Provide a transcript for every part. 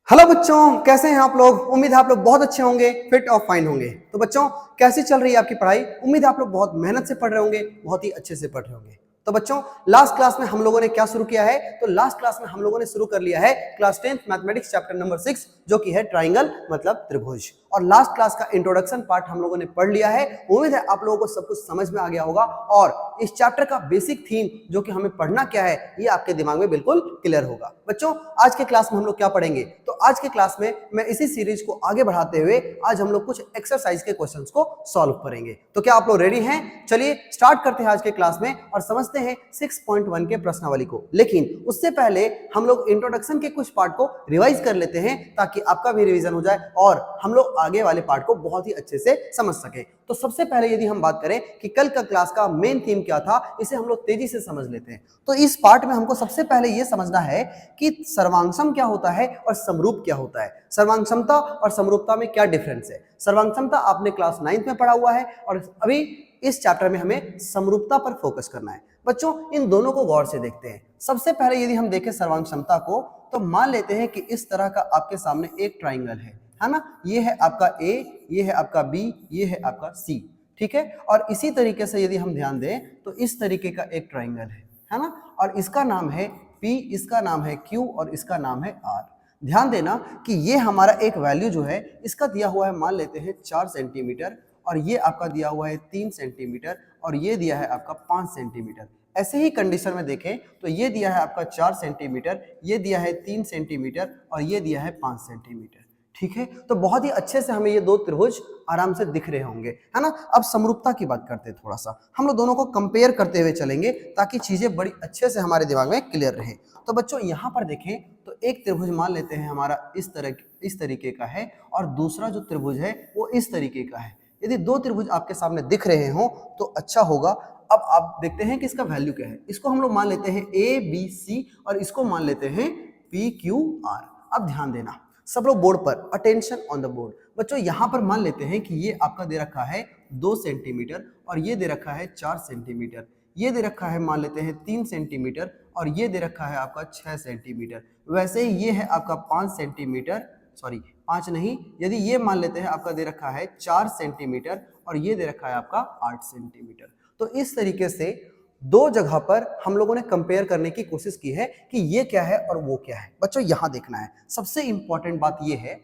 Hello बच्चों, कैसे हैं आप लोग। उम्मीद है आप लोग बहुत अच्छे होंगे, फिट और फाइन होंगे। तो बच्चों, कैसी चल रही है आपकी पढ़ाई। उम्मीद है आप लोग बहुत मेहनत से पढ़ रहे होंगे, बहुत ही अच्छे से पढ़ रहे होंगे। तो बच्चों, लास्ट क्लास में हम लोगों ने क्या शुरू किया है। तो लास्ट क्लास में हम लोगों ने शुरू कर लिया है class 10th mathematics chapter number 6, जो कि है ट्राइंगल मतलब त्रिभुज। और लास्ट क्लास का इंट्रोडक्शन पार्ट हम लोगों ने पढ़ लिया है। उम्मीद है आप लोगों को सब कुछ समझ में आ गया होगा और इस चैप्टर का बेसिक थीम जो कि हमें पढ़ना क्या है ये आपके दिमाग में बिल्कुल क्लियर होगा। बच्चों, आज के क्लास में हम लोग क्या पढ़ेंगे। तो आज के क्लास में मैं इसी सीरीज को आगे बढ़ाते हुए आज हम लोग कुछ एक्सरसाइज के क्वेश्चंस को सॉल्व करेंगे। तो क्या आप लोग रेडी हैं। चलिए स्टार्ट करते हैं आज के क्लास में और समझते हैं 6.1 के प्रश्नावली को। लेकिन उससे पहले हम लोग इंट्रोडक्शन के कुछ पार्ट को रिवाइज कर लेते हैं ताकि आपका भी रिवीजन हो जाए और हम लोग आगे वाले पार्ट को बहुत ही अच्छे से समझ सके। तो सबसे पहले यदि हम बात करें कि कल का क्लास का मेन थीम क्या था, इसे हम लोग तेजी से समझ लेते हैं। तो इस पार्ट में हमको सबसे पहले यह समझना है कि सर्वांगसम क्या होता है और समरूप क्या होता है। सर्वांगसमता और समरूपता में क्या डिफरेंस है। सर्वांगसमता आपने क्लास 9th में पढ़ा हुआ है और अभी इस चैप्टर में हमें समरूपता पर फोकस करना है। बच्चों, इन दोनों को गौर से देखते हैं। सबसे पहले यदि हम देखें सर्वांगसमता को, तो मान लेते हैं कि इस तरह का आपके सामने एक ट्राइंगल है ना। ये है आपका ए, ये है आपका बी, ये है आपका सी, ठीक है। और इसी तरीके से यदि हम ध्यान दें तो इस तरीके का एक ट्राइंगल है ना। और इसका नाम है P, इसका नाम है Q और इसका नाम है R। ध्यान देना कि ये हमारा एक वैल्यू जो है इसका दिया हुआ है, मान लेते हैं 4 सेंटीमीटर, और ये आपका दिया हुआ है 3 सेंटीमीटर और ये दिया है आपका 5 सेंटीमीटर। ऐसे ही कंडीशन में देखें तो ये दिया है आपका 4 सेंटीमीटर, ये दिया है 3 सेंटीमीटर और ये दिया है 5 सेंटीमीटर, ठीक है। तो बहुत ही अच्छे से हमें ये दो त्रिभुज आराम से दिख रहे होंगे, है ना। अब समरूपता की बात करते हैं। थोड़ा सा हम लोग दोनों को कंपेयर करते हुए चलेंगे ताकि चीजें बड़ी अच्छे से हमारे दिमाग में क्लियर रहे। तो बच्चों, यहाँ पर देखें तो एक त्रिभुज मान लेते हैं हमारा इस तरीके का है और दूसरा जो त्रिभुज है वो इस तरीके का है। यदि दो त्रिभुज आपके सामने दिख रहे हो तो अच्छा होगा। अब आप देखते हैं कि इसका वैल्यू क्या है। इसको हम लोग मान लेते हैं ए बी सी और इसको मान लेते हैं पी क्यू आर। अब ध्यान देना सब लोग बोर्ड पर, अटेंशन ऑन द बोर्ड। बच्चों, यहां पर मान लेते हैं कि ये आपका दे रखा है 2 सेंटीमीटर और ये दे रखा है 4 सेंटीमीटर, ये दे रखा है मान लेते हैं 3 सेंटीमीटर और ये दे रखा है आपका 6 सेंटीमीटर। वैसे ही ये है आपका 5 सेंटीमीटर, सॉरी 5 नहीं, यदि ये मान लेते हैं आपका दे रखा है 4 सेंटीमीटर और ये दे रखा है आपका 8 सेंटीमीटर। तो इस तरीके से दो जगह पर हम लोगों ने कंपेयर करने की कोशिश की है कि ये क्या है और वो क्या है। बच्चों, यहां देखना है, सबसे इंपॉर्टेंट बात ये है,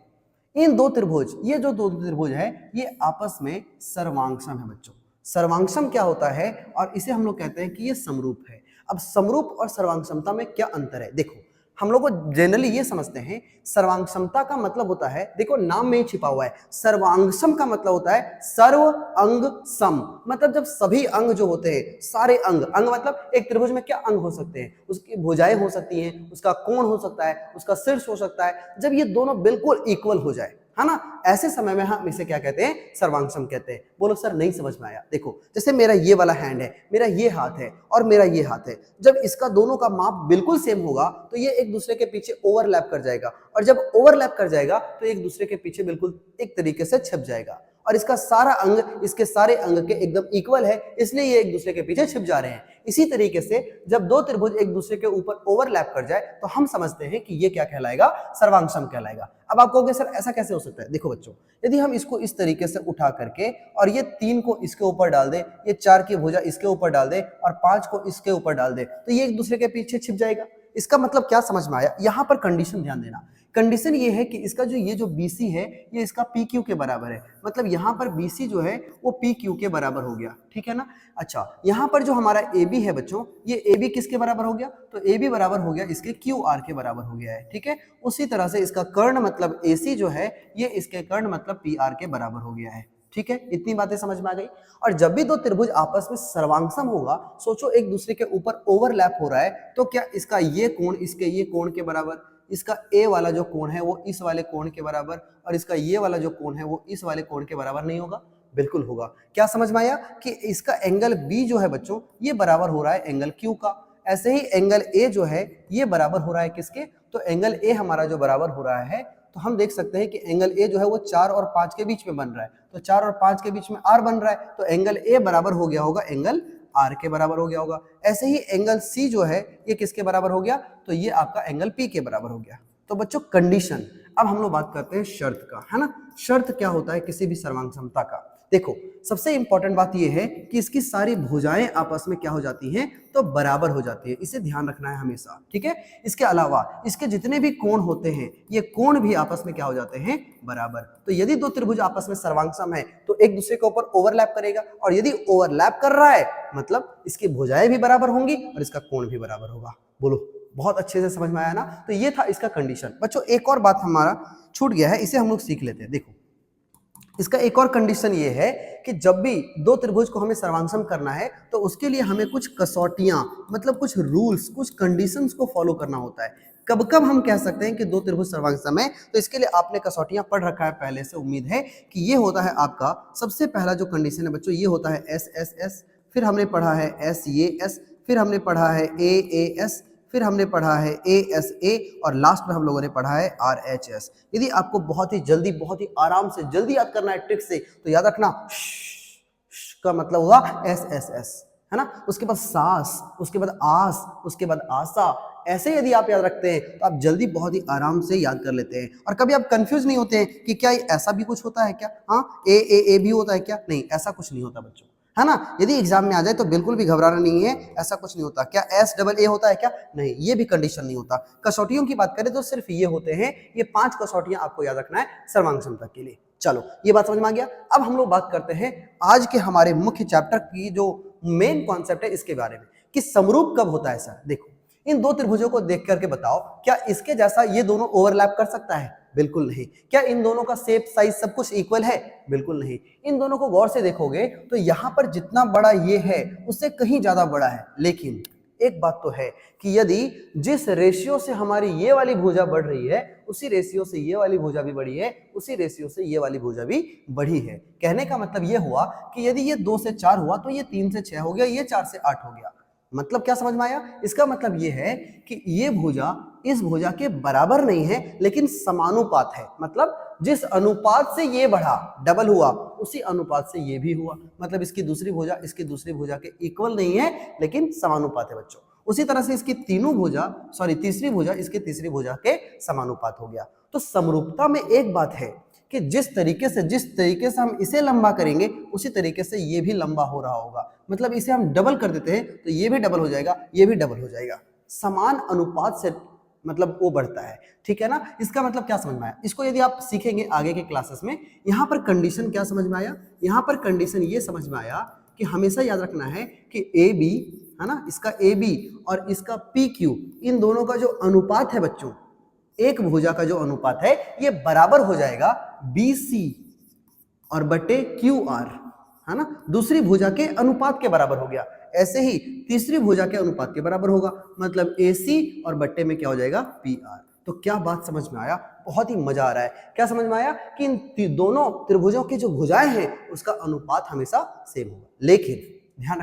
इन दो त्रिभुज, ये जो दो त्रिभुज है ये आपस में सर्वांगसम है। बच्चों, सर्वांगसम क्या होता है और इसे हम लोग कहते हैं कि ये समरूप है। अब समरूप और सर्वांगसमता में क्या अंतर है। देखो, हम लोग को जनरली ये समझते हैं सर्वांगसमता का मतलब होता है, देखो नाम में ही छिपा हुआ है, सर्वांगसम का मतलब होता है सर्व अंग सम। मतलब जब सभी अंग जो होते हैं, सारे अंग, अंग मतलब एक त्रिभुज में क्या अंग हो सकते हैं, उसकी भुजाएं हो सकती हैं, उसका कोण हो सकता है, उसका शीर्ष हो सकता है। जब ये दोनों बिल्कुल इक्वल हो जाए, है ना, ऐसे समय में हम इसे क्या कहते हैं, सर्वांगसम कहते हैं। बोलो सर नहीं समझ में आया। देखो, जैसे मेरा ये वाला हैंड है, मेरा ये हाथ है और मेरा ये हाथ है, जब इसका दोनों का माप बिल्कुल सेम होगा तो ये एक दूसरे के पीछे ओवरलैप कर जाएगा, और जब ओवरलैप कर जाएगा तो एक दूसरे के पीछे बिल्कुल एक तरीके से छिप जाएगा। और इसका सारा अंग इसके सारे अंग के एकदम इक्वल है, इसलिए ये एक दूसरे के पीछे छिप जा रहे हैं। इसी तरीके से जब दो त्रिभुज एक दूसरे के ऊपर ओवरलैप कर जाए तो हम समझते हैं कि ये क्या कहलाएगा, सर्वांगसम कहलाएगा। अब आप कहोगे सर ऐसा कैसे हो सकता है। देखो बच्चों, यदि हम इसको इस तरीके से उठा करके और ये 3 को इसके ऊपर डाल दे, ये 4 की भुजा इसके ऊपर डाल दे और 5 को इसके ऊपर डाल दे, तो ये एक दूसरे के पीछे छिप जाएगा। इसका मतलब क्या समझ में आया। यहां पर कंडीशन ध्यान देना, कंडीशन ये है कि इसका जो ये जो BC है ये इसका PQ के बराबर है। मतलब यहाँ पर BC जो है वो PQ के बराबर हो गया, ठीक है ना। अच्छा, यहाँ पर जो हमारा AB है बच्चों, ये AB किसके बराबर हो गया, तो AB बराबर हो गया इसके QR के बराबर हो गया है, ठीक है। उसी तरह से इसका कर्ण मतलब AC जो है ये इसके कर्ण मतलब PR के बराबर हो गया है, ठीक है। इतनी बातें समझ में आ गई। और जब भी दो त्रिभुज आपस में सर्वांगसम होगा, सोचो एक दूसरे के ऊपर ओवरलैप हो रहा है, तो क्या इसका ये कोण इसके ये कोण के बराबर, इसका ए वाला जो कोण है वो इस वाले कोण के बराबर, और इसका ये वाला जो कोण है वो इस वाले कोण के बराबर नहीं होगा। बिल्कुल होगा। क्या समझ में आया कि इसका एंगल बी जो है बच्चों ये बराबर हो रहा है एंगल क्यू का। ऐसे ही एंगल ए जो है ये बराबर हो रहा है किसके, तो एंगल ए हमारा जो बराबर हो रहा है, तो हम देख सकते हैं कि एंगल ए जो है वो 4 और 5 के बीच में बन रहा है, तो 4 और 5 के बीच में आर बन रहा है, तो एंगल ए बराबर हो गया होगा एंगल आर के बराबर हो गया होगा। ऐसे ही एंगल सी जो है ये किसके बराबर हो गया, तो ये आपका एंगल पी के बराबर हो गया। तो बच्चों कंडीशन, अब हम लोग बात करते हैं शर्त का, है ना। शर्त क्या होता है किसी भी सर्वांग समता का? देखो, सबसे इंपॉर्टेंट बात यह है कि इसकी सारी भुजाएं आपस में क्या हो जाती हैं, तो बराबर हो जाती है। इसे ध्यान रखना है हमेशा, ठीक है। इसके अलावा इसके जितने भी कोण होते हैं, ये कोण भी आपस में क्या हो जाते हैं, बराबर। तो यदि दो त्रिभुज आपस में सर्वांगसम है तो एक दूसरे के ऊपर ओवरलैप करेगा, और यदि ओवरलैप कर रहा है मतलब इसकी भुजाएं भी बराबर होंगी और इसका कोण भी बराबर होगा। बोलो, बहुत अच्छे से समझ में आया ना। तो ये था इसका कंडीशन। बच्चों, एक और बात हमारा छूट गया है, इसे हम लोग सीख लेते हैं। देखो, इसका एक और कंडीशन ये है कि जब भी दो त्रिभुज को हमें सर्वांगसम करना है तो उसके लिए हमें कुछ कसौटियां, मतलब कुछ रूल्स, कुछ कंडीशंस को फॉलो करना होता है। कब कब हम कह सकते हैं कि दो त्रिभुज सर्वांगसम है, तो इसके लिए आपने कसौटियां पढ़ रखा है पहले से, उम्मीद है कि ये होता है आपका सबसे पहला जो कंडीशन है बच्चों, ये होता है एस एस एस, फिर हमने पढ़ा है एस ये एस, फिर हमने पढ़ा है ए एस, फिर हमने पढ़ा है ASA, और लास्ट में हम लोगों ने पढ़ा है RHS। यदि आपको बहुत ही जल्दी, बहुत ही आराम से जल्दी याद करना है ट्रिक से, तो याद रखना का मतलब हुआ SSS, है ना। उसके बाद सास, उसके बाद आस, उसके बाद आशा। ऐसे यदि आप याद रखते हैं तो आप जल्दी बहुत ही आराम से याद कर लेते हैं, और कभी आप कंफ्यूज नहीं होते हैं कि क्या ऐसा भी कुछ होता है क्या, हाँ ए भी होता है क्या? नहीं, ऐसा कुछ नहीं होता बच्चों, है ना। यदि एग्जाम में आ जाए तो बिल्कुल भी घबराना नहीं है, ऐसा कुछ नहीं होता। क्या SAA होता है क्या? नहीं, ये भी कंडीशन नहीं होता। कसौटियों की बात करें तो सिर्फ ये होते हैं, ये 5 कसौटियां आपको याद रखना है सर्वांग समता के लिए। चलो, ये बात समझ में आ गया। अब हम लोग बात करते हैं आज के हमारे मुख्य चैप्टर की जो मेन कॉन्सेप्ट है इसके बारे में, कि समरूप कब होता है सर। देखो, इन दो त्रिभुजों को देख करके बताओ, क्या इसके जैसा ये दोनों ओवरलैप कर सकता है? बिल्कुल नहीं। क्या इन दोनों का शेप, साइज सब कुछ इक्वल है? बिल्कुल नहीं। इन दोनों को गौर से देखोगे तो यहां पर जितना बड़ा ये है उससे कहीं ज्यादा बड़ा है। लेकिन एक बात तो है कि यदि जिस रेशियो से हमारी ये वाली भुजा बढ़ रही है उसी रेशियो से ये वाली भुजा भी बढ़ी है, उसी रेशियो से ये वाली भुजा भी बढ़ी है। कहने का मतलब ये हुआ कि यदि ये 2 से 4 हुआ तो ये 3 से 6 हो गया, ये 4 से 8 हो गया। मतलब क्या समझ में आया? इसका मतलब ये है कि ये भुजा इस भुजा के बराबर नहीं है, लेकिन समानुपात है। मतलब जिस अनुपात से ये बढ़ा, डबल हुआ, उसी अनुपात से ये भी हुआ। मतलब इसकी दूसरी भुजा इसकी दूसरी भुजा के इक्वल नहीं है, लेकिन समानुपात है बच्चों। उसी तरह से इसकी तीसरी भुजा इसके तीसरी भुजा के समानुपात हो गया। तो समरूपता में एक बात है कि जिस तरीके से हम इसे लंबा करेंगे उसी तरीके से ये भी लंबा हो रहा होगा। मतलब इसे हम डबल कर देते हैं तो ये भी डबल हो जाएगा, ये भी डबल हो जाएगा। समान अनुपात से मतलब वो बढ़ता है, ठीक है ना। इसका मतलब क्या समझ में आया? इसको यदि आप सीखेंगे आगे के क्लासेस में, यहाँ पर कंडीशन क्या समझ में आया? यहाँ पर कंडीशन ये समझ में आया कि हमेशा याद रखना है कि AB, है ना, इसका AB और इसका PQ, इन दोनों का जो अनुपात है बच्चों, एक भुजा का जो अनुपात है ये बराबर हो जाएगा BC और बटे QR, है ना। दूसरी भुजा के अनुपात के बराबर हो गया। ऐसे ही तीसरी भुजा के अनुपात के बराबर होगा, मतलब AC और बट्टे में क्या हो जाएगा, PR। तो क्या बात समझ में आया? बहुत ही मजा आ रहा है। क्या समझ में आया कि इन दोनों त्रिभुजों की जो भुजाएं हैं उसका अनुपात हमेशा सेम होगा। लेकिन ध्यान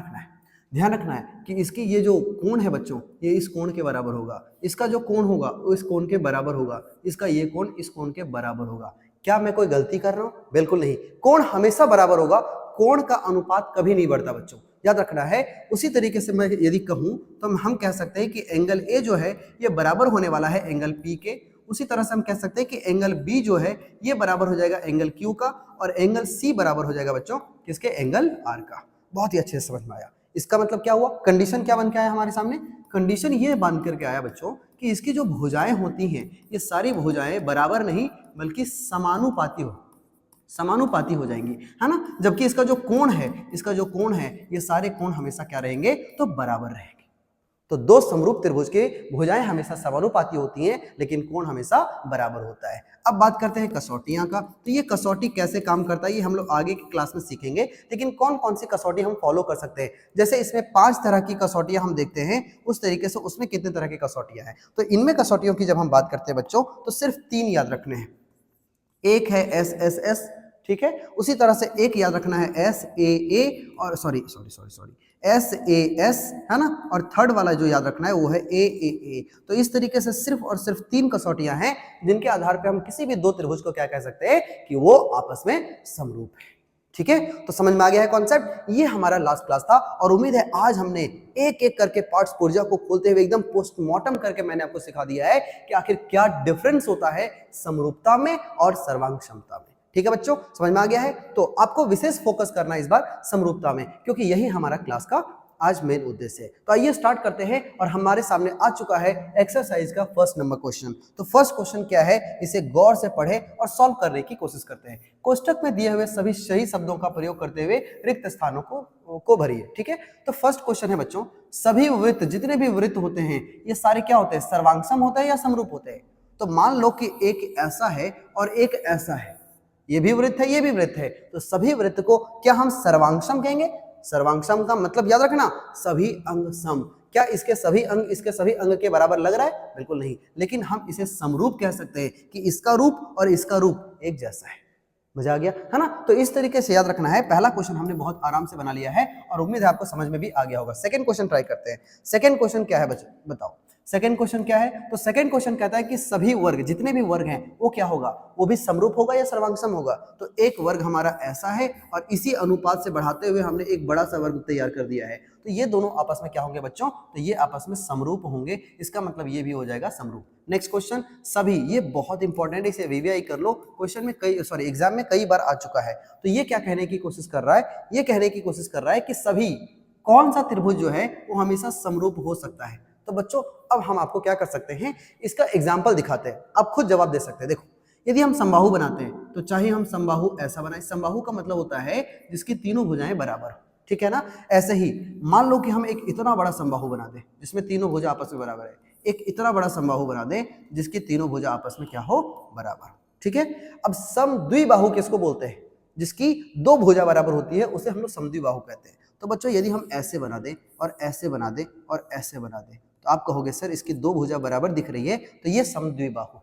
रखना है कि इसकी ये जो कोण है बच्चों, ये इस कोण के बराबर होगा, इसका जो कोण होगा वो इस कोण के बराबर होगा, इसका ये कोण इस कोण के बराबर होगा। क्या मैं कोई गलती कर रहा हूं? बिल्कुल नहीं। कोण हमेशा बराबर होगा, कोण का अनुपात कभी नहीं बढ़ता बच्चों, याद रखना है। उसी तरीके से मैं यदि कहूं तो हम कह सकते हैं कि एंगल ए जो है ये बराबर होने वाला है एंगल पी के। उसी तरह से हम कह सकते हैं कि एंगल बी जो है ये बराबर हो जाएगा एंगल क्यू का, और एंगल सी बराबर हो जाएगा बच्चों किसके, एंगल आर का। बहुत ही अच्छे से समझ में आया। इसका मतलब क्या हुआ? कंडीशन क्या बन के आया हमारे सामने? कंडीशन ये बन करके आया बच्चों कि इसकी जो भुजाएं होती हैं ये सारी भुजाएं बराबर नहीं बल्कि समानुपाती हो जाएंगी, है ना। जबकि इसका जो कोण है ये सारे कोण हमेशा क्या रहेंगे, तो बराबर रहेंगे। तो दो समरूप त्रिभुज के भुजाएं हमेशा समानुपाती होती हैं लेकिन कोण हमेशा बराबर होता है। अब बात करते हैं कसौटियां का। तो ये कसौटी कैसे काम करता है ये हम लोग आगे की क्लास में सीखेंगे। लेकिन कौन कौन सी कसौटी हम फॉलो कर सकते हैं, जैसे इसमें 5 तरह की कसौटियां हम देखते हैं, उस तरीके से उसमें कितने तरह की कसौटियां हैं। तो इनमें कसौटियों की जब हम बात करते हैं बच्चों तो सिर्फ 3 याद रखने हैं। एक है SSS, ठीक है। उसी तरह से एक याद रखना है SAA और SAS, है ना। और थर्ड वाला जो याद रखना है वो है AAA। तो इस तरीके से सिर्फ और सिर्फ 3 कसौटियां हैं जिनके आधार पे हम किसी भी दो त्रिभुज को क्या कह सकते हैं कि वो आपस में समरूप है। ठीक है, तो समझ में आ गया है कॉन्सेप्ट। ये हमारा लास्ट क्लास था और उम्मीद है आज हमने एक एक करके पार्ट्स पुर्जा को खोलते हुए एकदम पोस्टमार्टम करके मैंने आपको सिखा दिया है कि आखिर क्या डिफरेंस होता है समरूपता में और सर्वांग क्षमता में। ठीक है बच्चों, समझ में आ गया है। तो आपको विशेष फोकस करना है इस बार समरूपता में, क्योंकि यही हमारा क्लास का आज मेन उद्देश्य है। तो आइए स्टार्ट करते हैं और हमारे सामने आ चुका है एक्सरसाइज का फर्स्ट नंबर क्वेश्चन। तो फर्स्ट क्वेश्चन क्या है, इसे गौर से पढ़े और सॉल्व करने की कोशिश करते हैं। कोष्टक में दिए हुए सभी सही शब्दों का प्रयोग करते हुए रिक्त स्थानों को भरिए। ठीक है, तो फर्स्ट क्वेश्चन है बच्चों, सभी वृत्त, जितने भी वृत्त होते हैं ये सारे क्या होते हैं, सर्वांगसम होते हैं या समरूप होते हैं। तो मान लो कि एक ऐसा है और एक ऐसा है, ये भी वृत्त है ये भी वृत्त है, तो सभी वृत्त को क्या हम सर्वांगसम कहेंगे। सर्वांगसम का मतलब याद रखना सभी अंग सम। क्या इसके सभी अंग इसके सभी अंग के बराबर लग रहा है, बिल्कुल नहीं, लेकिन हम इसे समरूप कह सकते हैं कि इसका रूप और इसका रूप एक जैसा है। मजा आ गया है ना। तो इस तरीके से याद रखना है। पहला क्वेश्चन हमने बहुत आराम से बना लिया है और उम्मीद है आपको समझ में भी आ गया होगा। सेकंड क्वेश्चन ट्राई करते हैं। सेकंड क्वेश्चन क्या है बच्चों, बताओ सेकंड क्वेश्चन क्या है। तो सेकंड क्वेश्चन कहता है कि सभी वर्ग, जितने भी वर्ग हैं वो क्या होगा, वो भी समरूप होगा या सर्वांगसम होगा। तो एक वर्ग हमारा ऐसा है और इसी अनुपात से बढ़ाते हुए हमने एक बड़ा सा वर्ग तैयार कर दिया है। तो ये दोनों आपस में क्या होंगे बच्चों, तो ये आपस में समरूप होंगे। इसका मतलब ये भी हो जाएगा समरूप। नेक्स्ट क्वेश्चन, सभी, ये बहुत इंपॉर्टेंट है, इसे वीवीआई कर लो। क्वेश्चन में एग्जाम में कई बार आ चुका है। तो ये क्या कहने की कोशिश कर रहा है, ये कहने की कोशिश कर रहा है कि सभी कौन सा त्रिभुज जो है वो हमेशा समरूप हो सकता है। तो बच्चों अब हम आपको क्या कर सकते हैं, इसका एग्जाम्पल दिखाते हैं, आप खुद जवाब दे सकते हैं। देखो, यदि हम समबाहु बनाते हैं तो चाहे हम समबाहु ऐसा बनाए, समबाहु का मतलब होता है जिसकी तीनों भुजाएं बराबर, ठीक है ना। ऐसे ही मान लो कि हम एक इतना बड़ा समबाहु बना दें जिसमें तीनों भुजा आपस में बराबर है, एक इतना बड़ा समबाहु बना दें जिसकी तीनों भुजा आपस में क्या हो, बराबर। ठीक है, अब समद्विबाहु किसको बोलते हैं, जिसकी दो भुजा बराबर होती है उसे हम लोग समद्विबाहु कहते हैं। तो बच्चों यदि हम ऐसे बना दें और ऐसे बना दें और ऐसे बना दें तो आप कहोगे सर इसकी दो भुजा बराबर दिख रही है, तो ये समद्विबाहु।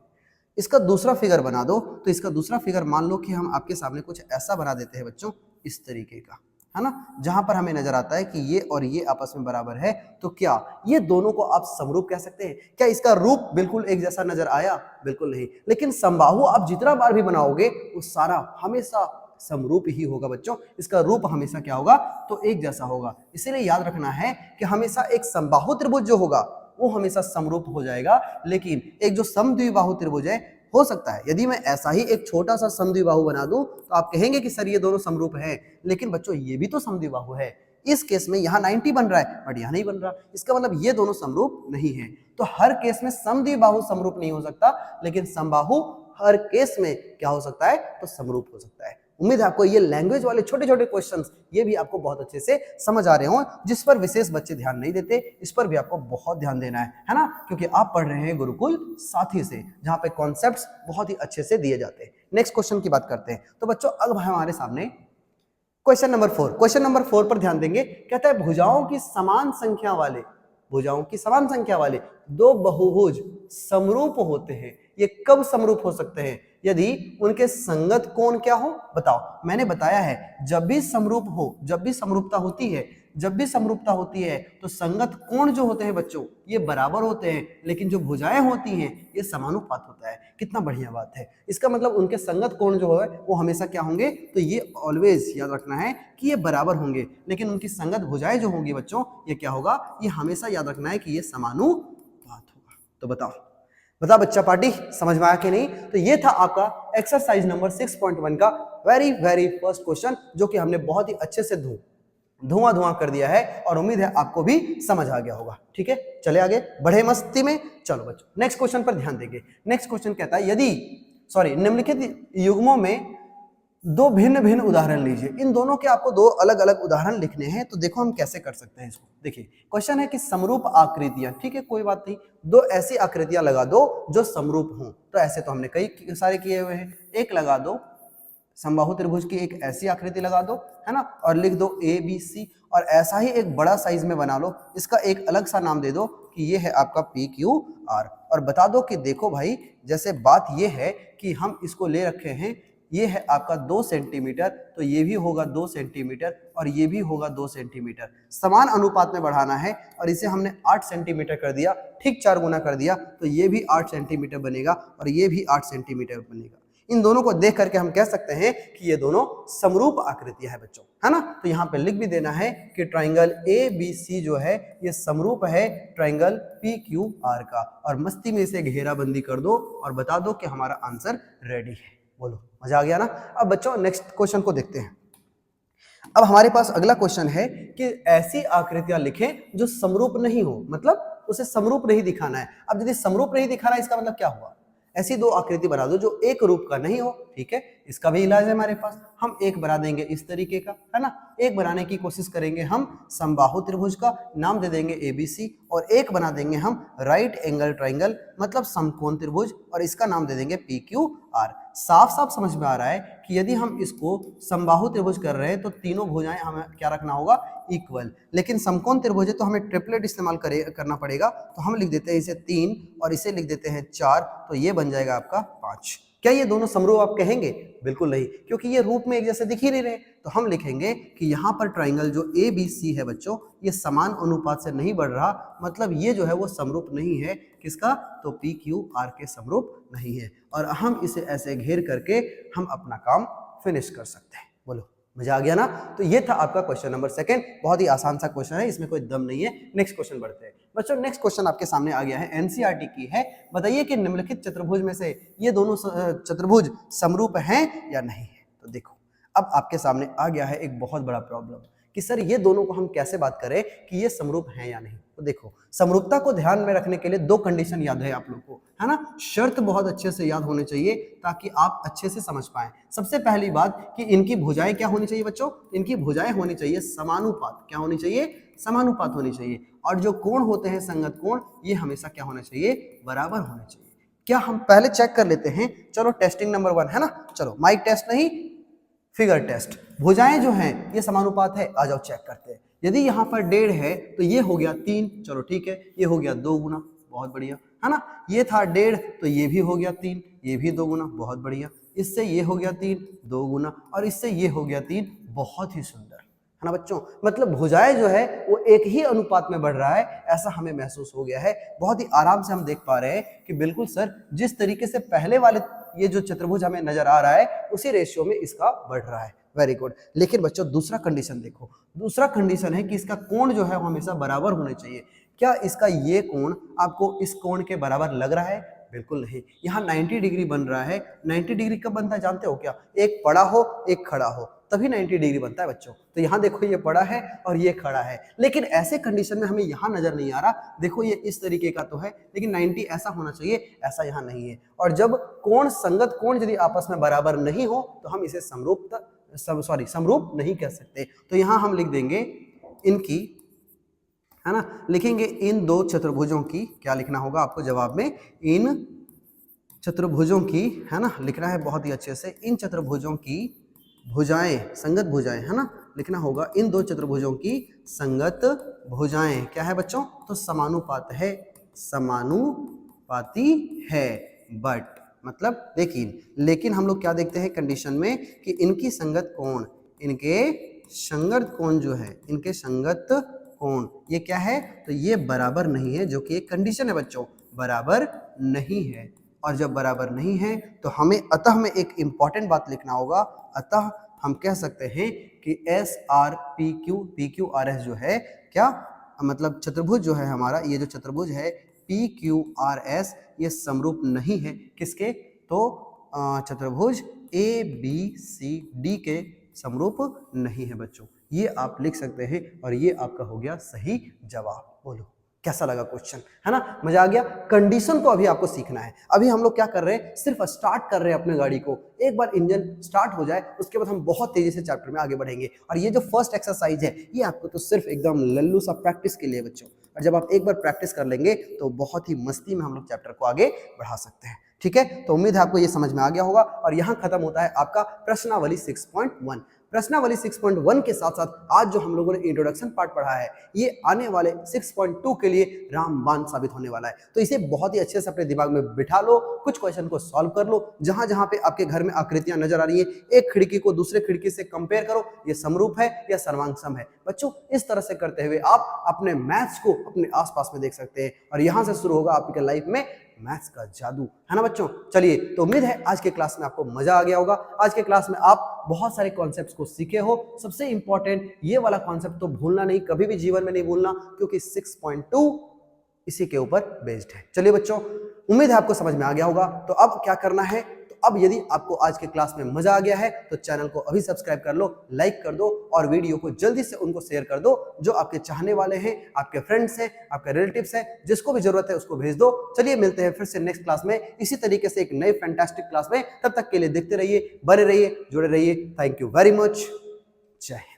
इसका दूसरा फिगर बना दो, तो इसका दूसरा फिगर मान लो कि हम आपके सामने कुछ ऐसा बना देते हैं बच्चों, इस तरीके का, है ना, जहां पर हमें नजर आता है कि ये और ये आपस में बराबर है। तो क्या ये दोनों को आप समरूप कह सकते हैं। क्या इसका रूप बिल्कुल एक जैसा नजर आया, बिल्कुल नहीं, लेकिन समबाहु आप जितना बार भी बनाओगे वो सारा हमेशा समरूप ही होगा बच्चों। इसका रूप हमेशा क्या होगा, तो एक जैसा होगा। इसीलिए याद रखना है कि हमेशा एक समबाहु त्रिभुज जो होगा वो हमेशा समरूप हो जाएगा, लेकिन एक जो समद्विबाहु त्रिभुज है, हो सकता है यदि मैं ऐसा ही एक छोटा सा समद्विबाहु बना दूं तो आप कहेंगे कि सर ये दोनों समरूप हैं, लेकिन बच्चों ये भी तो समद्विबाहु है। इस केस में यहाँ 90 बन रहा है बट यहाँ नहीं बन रहा, इसका मतलब ये दोनों समरूप नहीं है। तो हर केस में समद्विबाहु समरूप नहीं हो सकता, लेकिन समबाहु हर केस में क्या हो सकता है, तो समरूप हो सकता है। उम्मीद है आपको ये लैंग्वेज वाले छोटे छोटे क्वेश्चंस ये भी आपको बहुत अच्छे से समझ आ रहे हो, जिस पर विशेष बच्चे ध्यान नहीं देते, इस पर भी आपको बहुत ध्यान देना है ना, क्योंकि आप पढ़ रहे हैं गुरुकुल साथी से, जहां पे कॉन्सेप्ट्स बहुत ही अच्छे से दिए जाते हैं। नेक्स्ट क्वेश्चन की बात करते हैं। तो बच्चों अब हमारे सामने क्वेश्चन नंबर 4, क्वेश्चन नंबर 4 पर ध्यान देंगे। कहता है भुजाओं की समान संख्या वाले, भुजाओं की समान संख्या वाले दो बहुभुज समरूप होते हैं। ये कब समरूप हो सकते हैं, यदि उनके संगत कोण क्या हो। बताओ, मैंने बताया है जब भी समरूप हो, जब भी समरूपता होती है, जब भी समरूपता होती है तो संगत कोण जो होते हैं बच्चों ये बराबर होते हैं, लेकिन जो भुजाएं होती हैं ये समानुपात होता है। कितना बढ़िया बात है। इसका मतलब उनके संगत कोण जो है वो हमेशा क्या होंगे, तो ये ऑलवेज याद रखना है कि ये बराबर होंगे, लेकिन उनकी संगत भुजाएं जो होंगी बच्चों ये क्या होगा, ये हमेशा याद रखना है कि ये समानुपात होगा। तो बताओ बच्चा पार्टी समझ में आया कि नहीं। तो ये था आपका एक्सरसाइज नंबर 6.1 का वेरी फर्स्ट क्वेश्चन, जो कि हमने बहुत ही अच्छे से धुआं कर दिया है और उम्मीद है आपको भी समझ आ गया होगा। ठीक है, चले आगे बढ़े मस्ती में। चलो बच्चों नेक्स्ट क्वेश्चन पर ध्यान देंगे। नेक्स्ट क्वेश्चन कहता है यदि निम्नलिखित युग्मों में दो भिन्न भिन्न उदाहरण लीजिए। इन दोनों के आपको दो अलग अलग उदाहरण लिखने हैं। तो देखो हम कैसे कर सकते हैं इसको। देखिए क्वेश्चन है कि समरूप आकृतियां, ठीक है कोई बात नहीं, दो ऐसी आकृतियां लगा दो जो समरूप हों। तो ऐसे तो हमने कई सारे किए हुए हैं। एक लगा दो समबाहु त्रिभुज की एक ऐसी आकृति लगा दो, है ना, और लिख दो ABC, और ऐसा ही एक बड़ा साइज में बना लो, इसका एक अलग सा नाम दे दो कि ये है आपका PQR, और बता दो कि देखो भाई जैसे बात ये है कि हम इसको ले रखे हैं, ये है आपका 2 सेंटीमीटर, तो ये भी होगा 2 सेंटीमीटर और ये भी होगा 2 सेंटीमीटर। समान अनुपात में बढ़ाना है और इसे हमने 8 सेंटीमीटर कर दिया, ठीक 4 गुना कर दिया, तो ये भी 8 सेंटीमीटर बनेगा और ये भी 8 सेंटीमीटर बनेगा। इन दोनों को देख करके हम कह सकते हैं कि ये दोनों समरूप आकृतियां है बच्चों, है ना। तो यहाँ पे लिख भी देना है कि ट्राइंगल ABC जो है ये समरूप है ट्राइंगल PQR का, और मस्ती में इसे घेराबंदी कर दो और बता दो कि हमारा आंसर रेडी है। बोलो, मजा आ गया ना। अब बच्चों नेक्स्ट क्वेश्चन को देखते हैं। अब हमारे पास अगला क्वेश्चन है कि ऐसी आकृतियां लिखें जो समरूप नहीं हो, मतलब उसे समरूप नहीं दिखाना है। अब यदि समरूप नहीं दिखाना है इसका मतलब क्या हुआ, ऐसी दो आकृति बना दो जो एक रूप का नहीं हो। ठीक है, इसका भी इलाज है हमारे पास। हम एक बना देंगे इस तरीके का, है ना। एक बनाने की कोशिश करेंगे हम समबाहु त्रिभुज का, नाम दे देंगे ABC, और एक बना देंगे हम राइट एंगल ट्राइंगल मतलब समकोण त्रिभुज, और इसका नाम दे देंगे PQR। साफ साफ समझ में आ रहा है कि यदि हम इसको समबाहु त्रिभुज कर रहे हैं तो तीनों भुजाएं हमें क्या रखना होगा, इक्वल। लेकिन समकोण त्रिभुज है तो हमें ट्रिपलेट इस्तेमाल करना पड़ेगा। तो हम लिख देते हैं इसे 3 और इसे लिख देते हैं 4, तो ये बन जाएगा आपका 5। क्या ये दोनों समरूप आप कहेंगे? बिल्कुल नहीं, क्योंकि ये रूप में एक जैसे दिख ही नहीं रहे। तो हम लिखेंगे कि यहाँ पर ट्राइंगल जो ABC है बच्चों, ये समान अनुपात से नहीं बढ़ रहा, मतलब ये जो है वो समरूप नहीं है। किसका? तो PQR के समरूप नहीं है, और हम इसे ऐसे घेर करके हम अपना काम फिनिश कर सकते हैं। बोलो, मजा आ गया ना। तो ये था आपका क्वेश्चन नंबर 2। बहुत ही आसान सा क्वेश्चन है, इसमें कोई दम नहीं है। नेक्स्ट क्वेश्चन बढ़ते हैं बच्चों। नेक्स्ट क्वेश्चन आपके सामने आ गया है, NCERT की है। बताइए कि निम्नलिखित चतुर्भुज में से ये दोनों चतुर्भुज समरूप हैं या नहीं है। तो देखो, अब आपके सामने आ गया है एक बहुत बड़ा प्रॉब्लम कि सर ये दोनों को हम कैसे बात करें कि ये समरूप हैं या नहीं। तो देखो, समरूपता को ध्यान में रखने के लिए 2 कंडीशन याद है आप लोग को, है ना। शर्त बहुत अच्छे से याद होने चाहिए ताकि आप अच्छे से समझ पाएं। सबसे पहली बात कि इनकी भुजाएं क्या होनी चाहिए बच्चों, इनकी भुजाएं होनी चाहिए समानुपात। क्या होनी चाहिए? समानुपात होनी चाहिए। और जो कोण होते हैं संगत कोण, ये हमेशा क्या होना चाहिए? बराबर होने चाहिए। क्या हम पहले चेक कर लेते हैं? चलो टेस्टिंग नंबर 1, है ना। चलो माइक टेस्ट नहीं, फिगर टेस्ट। भुजाएं जो हैं ये समानुपात है, आ जाओ चेक करते हैं। यदि यहाँ पर 1.5 है तो ये हो गया 3, चलो ठीक है। ये हो गया 2 गुना, बहुत बढ़िया, है ना। ये था 1.5 तो ये भी हो गया 3, ये भी 2 गुना, बहुत बढ़िया। इससे ये हो गया 3, 2 गुना, और इससे ये हो गया 3, बहुत ही सुंदर, है ना बच्चों। मतलब भुजाएं जो है वो एक ही अनुपात में बढ़ रहा है, ऐसा हमें महसूस हो गया है। बहुत ही आराम से हम देख पा रहे हैं कि बिल्कुल सर, जिस तरीके से पहले वाले ये जो चतुर्भुज हमें नजर आ रहा है उसी रेशियो में इसका बढ़ रहा है। Very good. लेकिन बच्चों दूसरा कंडीशन देखो, दूसरा कंडीशन है कि इसका कोण जो है वो हमेशा बराबर होने चाहिए। क्या इसका ये कोण आपको इस कोण के बराबर लग रहा है? बिल्कुल नहीं। यहाँ 90 डिग्री बन रहा है। 90 डिग्री कब बनता है जानते हो क्या? एक पड़ा हो एक खड़ा हो, तभी 90 डिग्री बनता है बच्चों। तो यहाँ देखो ये पड़ा है और ये खड़ा है, लेकिन ऐसे कंडीशन में हमें यहाँ नजर नहीं आ रहा। देखो ये इस तरीके का तो है, लेकिन 90 ऐसा होना चाहिए, ऐसा यहाँ नहीं है। और जब कोण संगत कोण यदि आपस में बराबर नहीं हो तो हम इसे समरूप नहीं कह सकते। तो यहाँ हम लिख देंगे इनकी, है ना, लिखेंगे इन 2 चतुर्भुजों की। क्या लिखना होगा आपको जवाब में? इन चतुर्भुजों की, है ना, लिखना है बहुत ही अच्छे से। इन चतुर्भुजों की भुजाएं, संगत भुजाएं, है ना, लिखना होगा इन 2 चतुर्भुजों की संगत भुजाएं क्या है बच्चों? तो समानुपात है, समानुपाती है। बट मतलब लेकिन हम लोग क्या देखते हैं कंडीशन में कि इनकी संगत कोण, इनके संगत कोण जो है, इनके संगत कोण ये क्या है? तो ये बराबर नहीं है, जो कि एक कंडीशन है बच्चों, बराबर नहीं है। और जब बराबर नहीं है तो हमें अतः में एक इंपॉर्टेंट बात लिखना होगा। अतः हम कह सकते हैं कि PQRS जो है, क्या मतलब चतुर्भुज जो है हमारा, ये जो चतुर्भुज है PQRS, ये समरूप नहीं है। किसके? तो चतुर्भुज ABCD के समरूप नहीं है बच्चों। ये आप लिख सकते हैं और ये आपका हो गया सही जवाब। बोलो कैसा लगा क्वेश्चन, है ना, मजा आ गया। कंडीशन को अभी आपको सीखना है। अभी हम लोग क्या कर रहे हैं, सिर्फ स्टार्ट कर रहे हैं अपने गाड़ी को। एक बार इंजन स्टार्ट हो जाए उसके बाद हम बहुत तेजी से चैप्टर में आगे बढ़ेंगे। और ये जो फर्स्ट एक्सरसाइज है ये आपको तो सिर्फ एकदम लल्लू सा प्रैक्टिस के लिए बच्चों, और जब आप एक बार प्रैक्टिस कर लेंगे तो बहुत ही मस्ती में हम लोग चैप्टर को आगे बढ़ा सकते हैं। ठीक है, तो उम्मीद है आपको ये समझ में आ गया होगा। और यहाँ खत्म होता है आपका प्रश्नावली 6.1। प्रश्नावली 6.1 के साथ साथ आज जो हम लोगों ने इंट्रोडक्शन पार्ट पढ़ा है ये आने वाले 6.2 के लिए रामबाण साबित होने वाला है। तो इसे बहुत ही अच्छे से अपने दिमाग में बिठा लो, कुछ क्वेश्चन को सॉल्व कर लो। जहां जहां पे आपके घर में आकृतियां नजर आ रही है, एक खिड़की को दूसरे खिड़की से कंपेयर करो, ये समरूप है या सर्वांगसम है। बच्चों इस तरह से करते हुए आप अपने मैथ्स को अपने आसपास में देख सकते हैं और यहां से शुरू होगा आपके लाइफ में मैथ्स का जादू, है ना बच्चों। चलिए, तो उम्मीद है आज के क्लास में आपको मजा आ गया होगा। आज के क्लास में आप बहुत सारे कॉन्सेप्ट्स को सीखे हो। सबसे इंपॉर्टेंट ये वाला कॉन्सेप्ट तो भूलना नहीं, कभी भी जीवन में नहीं भूलना, क्योंकि 6.2 इसी के ऊपर बेस्ड है। चलिए बच्चों, उम्मीद है आपको समझ में आ गया होगा। तो अब क्या करना है, तो अब यदि आपको आज के क्लास में मजा आ गया है तो चैनल को अभी सब्सक्राइब कर लो, लाइक कर दो और वीडियो को जल्दी से उनको शेयर कर दो जो आपके चाहने वाले हैं, आपके फ्रेंड्स हैं, आपके रिलेटिव्स हैं, जिसको भी जरूरत है उसको भेज दो। चलिए, मिलते हैं फिर से नेक्स्ट क्लास में इसी तरीके से एक नई फैंटास्टिक क्लास में। तब तक के लिए देखते रहिए, बने रहिए, जुड़े रहिए। Thank you very much. जय हिंद।